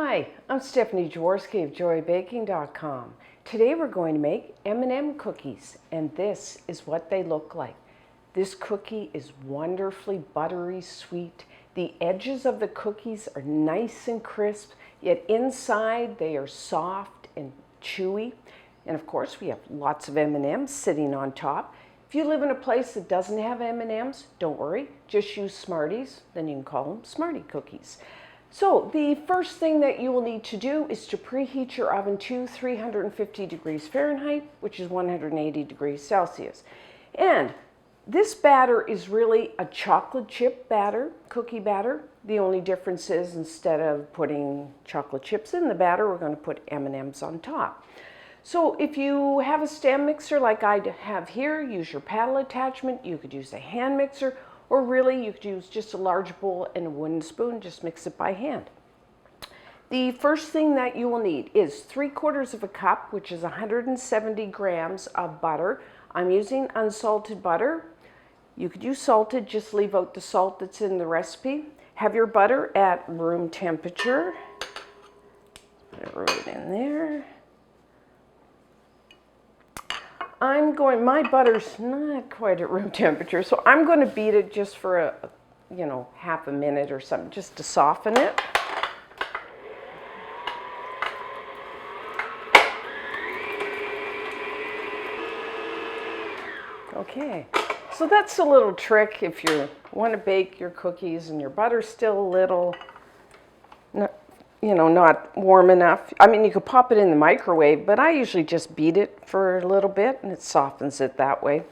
Hi, I'm Stephanie Jaworski of joybaking.com. Today we're going to make M&M cookies, and this is what they look like. This cookie is wonderfully buttery sweet. The edges of the cookies are nice and crisp, yet inside they are soft and chewy. And of course we have lots of M&Ms sitting on top. If you live in a place that doesn't have M&Ms, don't worry, just use Smarties, then you can call them Smartie cookies. So the first thing that you will need to do is to preheat your oven to 350 degrees Fahrenheit, which is 180 degrees Celsius. And this batter is really a chocolate chip batter, cookie batter. The only difference is instead of putting chocolate chips in the batter, we're going to put M&Ms on top. So if you have a stand mixer like I have here, use your paddle attachment. You could use a hand mixer, or really you could use just a large bowl and a wooden spoon, just mix it by hand. The first thing that you will need is 3/4 of a cup, which is 170 grams of butter. I'm using unsalted butter. You could use salted, just leave out the salt that's in the recipe. Have your butter at room temperature. Put it right in there. My butter's not quite at room temperature, so I'm going to beat it just for half a minute or something, just to soften it. Okay, so that's a little trick if you want to bake your cookies and your butter's still a little, not warm enough. I mean, you could pop it in the microwave, but I usually just beat it for a little bit and it softens it that way.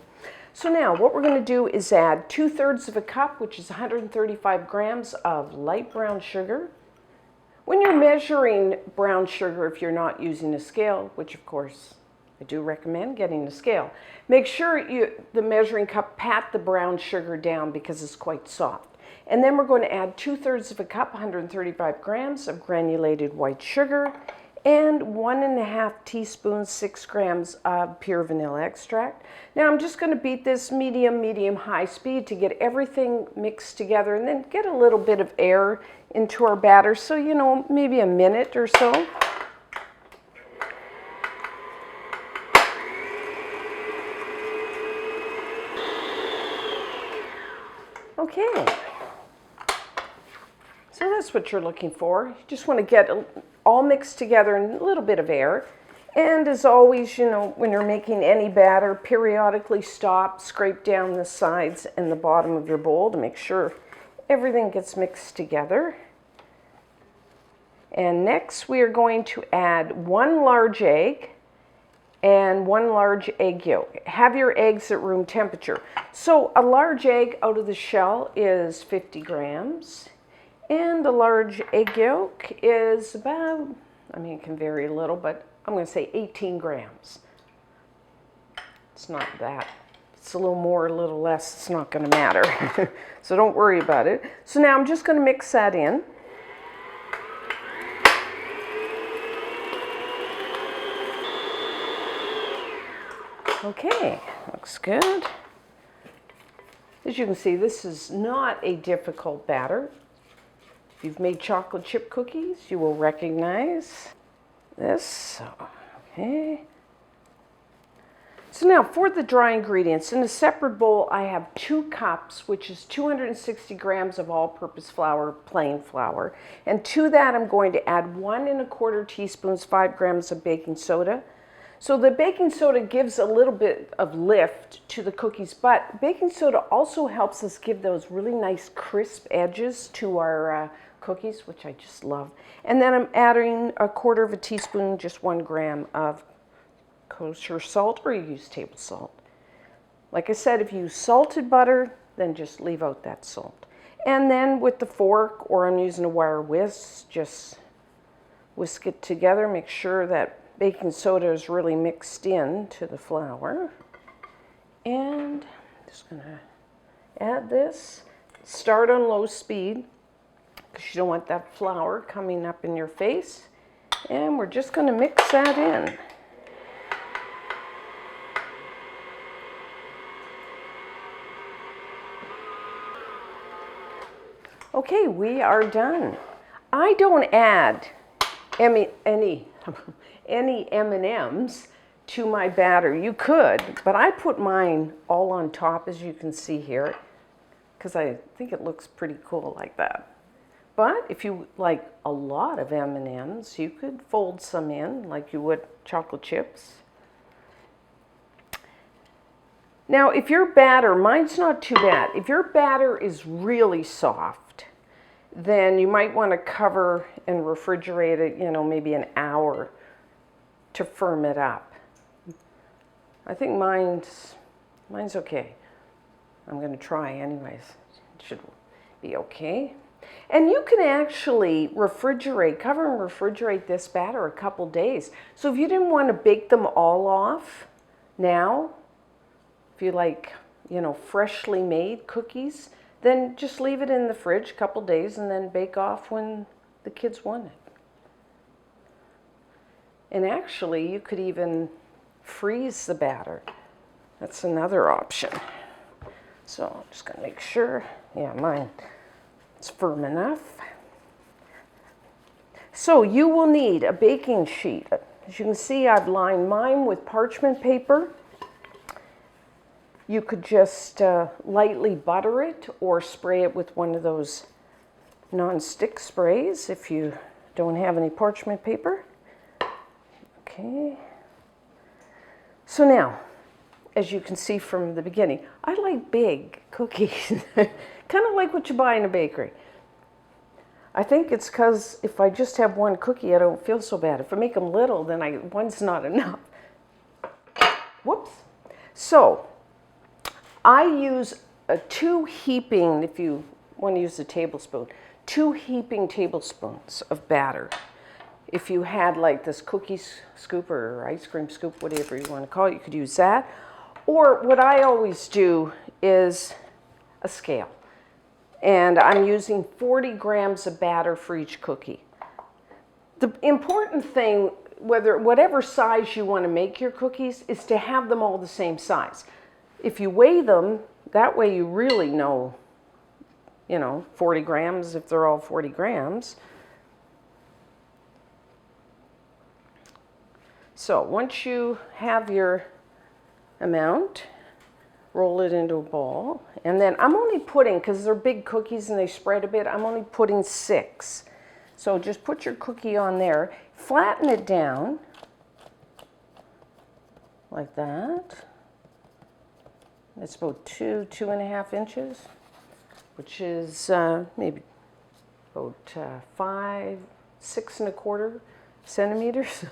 So now what we're going to do is add 2/3 of a cup, which is 135 grams of light brown sugar. When you're measuring brown sugar, if you're not using a scale, which of course I do recommend getting a scale, make sure the measuring cup pat the brown sugar down because it's quite soft. And then we're going to add 2/3 of a cup, 135 grams of granulated white sugar, and 1.5 teaspoons, 6 grams of pure vanilla extract. Now I'm just going to beat this medium-high speed to get everything mixed together and then get a little bit of air into our batter. So, maybe a minute or so. Okay. So that's what you're looking for. You just want to get all mixed together and a little bit of air. And as always, when you're making any batter, periodically stop, scrape down the sides and the bottom of your bowl to make sure everything gets mixed together. And next we are going to add 1 large egg and 1 large egg yolk. Have your eggs at room temperature. So a large egg out of the shell is 50 grams. And the large egg yolk is about, it can vary a little, but I'm going to say 18 grams. It's not that. It's a little more, a little less. It's not going to matter. So don't worry about it. So now I'm just going to mix that in. Okay, looks good. As you can see, this is not a difficult batter. If you've made chocolate chip cookies, you will recognize this. Okay. So now for the dry ingredients, in a separate bowl I have 2 cups, which is 260 grams of all-purpose flour, plain flour. And to that I'm going to add 1¼ teaspoons, 5 grams of baking soda. So the baking soda gives a little bit of lift to the cookies, but baking soda also helps us give those really nice crisp edges to our cookies, which I just love. And then I'm adding 1/4 teaspoon, just 1 gram of kosher salt, or you use table salt. Like I said, if you use salted butter, then just leave out that salt. And then with the fork, or I'm using a wire whisk, just whisk it together, make sure that baking soda is really mixed in to the flour. And I'm just going to add this. Start on low speed because you don't want that flour coming up in your face. And we're just going to mix that in. Okay, we are done. I don't add any any M&Ms to my batter. You could, but I put mine all on top, as you can see here, because I think it looks pretty cool like that. But if you like a lot of M&Ms, you could fold some in like you would chocolate chips. Now, if your batter, mine's not too bad. If your batter is really soft, then you might want to cover and refrigerate it, maybe an hour to firm it up. I think mine's okay. I'm going to try anyways. It should be okay. And you can actually cover and refrigerate this batter a couple days. So if you didn't want to bake them all off now, if you like, freshly made cookies, then just leave it in the fridge a couple days and then bake off when the kids want it. And actually, you could even freeze the batter. That's another option. So I'm just going to make sure, mine is firm enough. So you will need a baking sheet. As you can see, I've lined mine with parchment paper. You could just lightly butter it or spray it with one of those non-stick sprays if you don't have any parchment paper. Okay. So now, as you can see from the beginning, I like big cookies, kind of like what you buy in a bakery. I think it's because if I just have one cookie, I don't feel so bad. If I make them little, then one's not enough. Whoops. So I use two heaping, if you want to use a tablespoon, 2 heaping tablespoons of batter. If you had like this cookie scoop or ice cream scoop, whatever you want to call it, you could use that. Or what I always do is a scale. And I'm using 40 grams of batter for each cookie. The important thing, whatever size you want to make your cookies, is to have them all the same size. If you weigh them, that way you really know, 40 grams if they're all 40 grams. So once you have your amount, roll it into a ball. And then I'm only putting, because they're big cookies and they spread a bit, I'm only putting 6. So just put your cookie on there, flatten it down like that. It's about 2.5 inches, which is maybe about 5, 6.25 centimeters.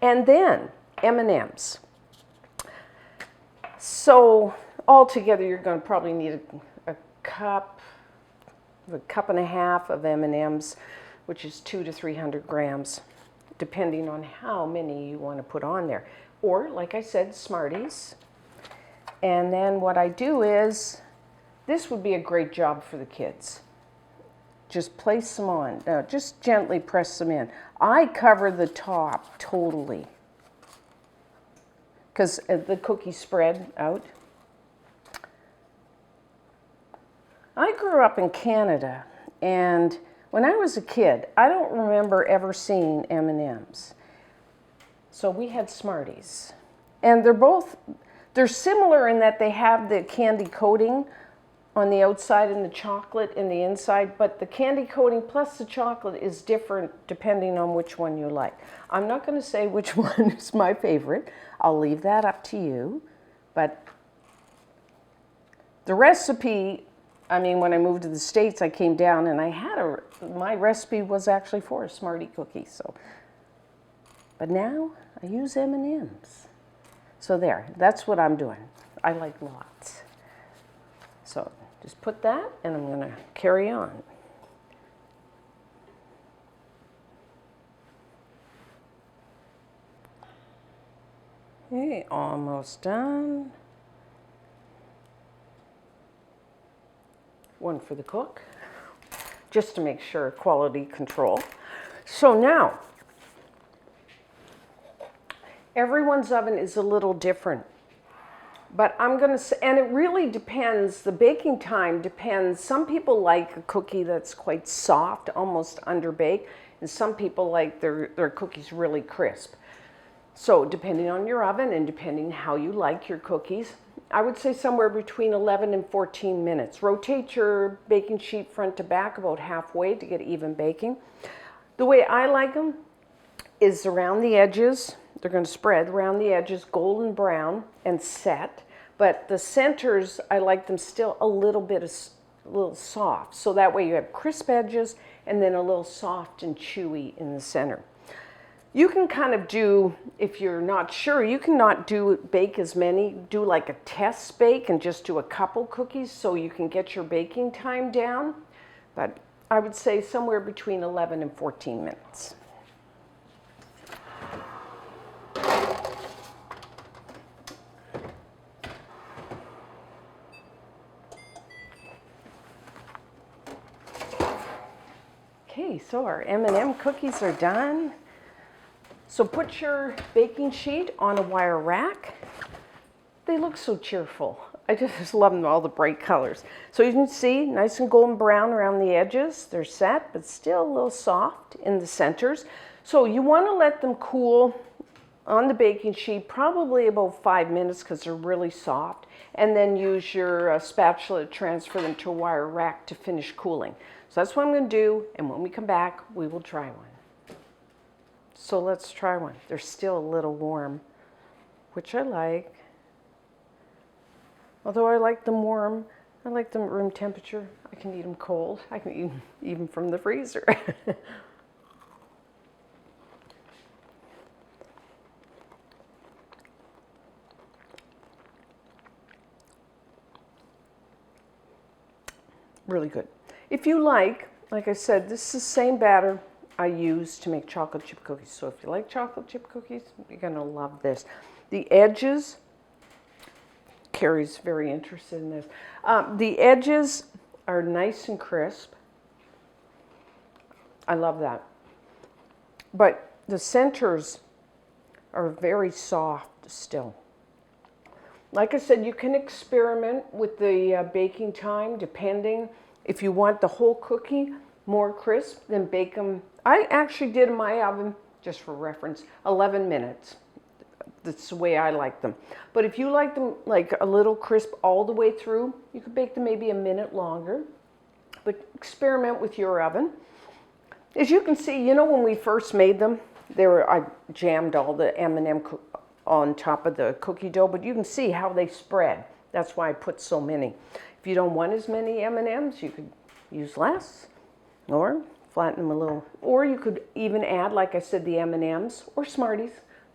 And then M&Ms. So altogether, you're going to probably need a cup and a half of M&Ms, which is 200 to 300 grams, depending on how many you want to put on there. Or, like I said, Smarties. And then what I do is, this would be a great job for the kids. Just place them on. Just gently press them in. I cover the top totally because the cookies spread out. I grew up in Canada, and when I was a kid, I don't remember ever seeing M&Ms. So we had Smarties. And they're similar in that they have the candy coating on the outside and the chocolate in the inside, but the candy coating plus the chocolate is different depending on which one you like. I'm not going to say which one is my favorite. I'll leave that up to you. But the recipe, when I moved to the States, I came down and my recipe was actually for a Smartie cookie. But now I use M&Ms. So that's what I'm doing. I like lots. So just put that, and I'm going to carry on. Okay, almost done. One for the cook, just to make sure quality control. So now, everyone's oven is a little different. But I'm going to say, and it really depends, the baking time depends. Some people like a cookie that's quite soft, almost underbaked, and some people like their cookies really crisp. So depending on your oven and depending how you like your cookies, I would say somewhere between 11 and 14 minutes. Rotate your baking sheet front to back about halfway to get even baking. The way I like them is around the edges. They're going to spread around the edges, golden brown and set. But the centers, I like them still a little soft. So that way you have crisp edges and then a little soft and chewy in the center. You can kind of do, if you're not sure, you can not bake as many, do like a test bake and just do a couple cookies so you can get your baking time down. But I would say somewhere between 11 and 14 minutes. Okay, so our M&M cookies are done. So put your baking sheet on a wire rack. They look so cheerful. I just love them, all the bright colors. So you can see nice and golden brown around the edges. They're set, but still a little soft in the centers. So you want to let them cool on the baking sheet, probably about 5 minutes because they're really soft. And then use your spatula to transfer them to a wire rack to finish cooling. So that's what I'm going to do, and when we come back, we will try one. So let's try one. They're still a little warm, which I like. Although I like them warm, I like them at room temperature. I can eat them cold. I can eat them even from the freezer. Really good. If you like I said, this is the same batter I use to make chocolate chip cookies. So if you like chocolate chip cookies, you're going to love this. The edges, Carrie's very interested in this. The edges are nice and crisp. I love that. But the centers are very soft still. Like I said, you can experiment with the baking time depending. If you want the whole cookie more crisp, then bake them. I actually did in my oven, just for reference, 11 minutes. That's the way I like them. But if you like them like a little crisp all the way through, you could bake them maybe a minute longer. But experiment with your oven. As you can see, you know when we first made them, I jammed all the M&M on top of the cookie dough, but you can see how they spread. That's why I put so many. If you don't want as many M&Ms, you could use less or flatten them a little. Or you could even add, like I said, the M&Ms or Smarties.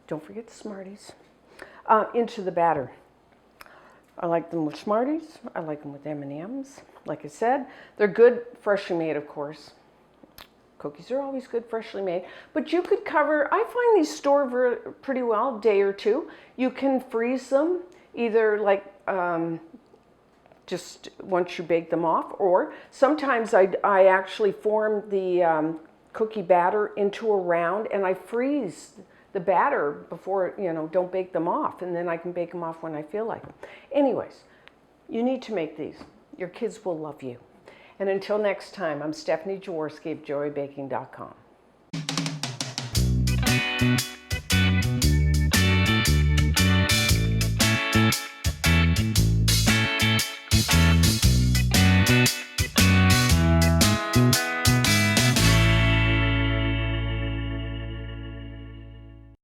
Don't forget the Smarties into the batter. I like them with Smarties. I like them with M&Ms. Like I said, they're good freshly made, of course. Cookies are always good freshly made, but you could cover, I find these store pretty well, a day or two. You can freeze them either like just once you bake them off, or sometimes I actually form the cookie batter into a round and I freeze the batter before, don't bake them off, and then I can bake them off when I feel like them. Anyways, you need to make these. Your kids will love you. And until next time, I'm Stephanie Jaworski of JoyBaking.com.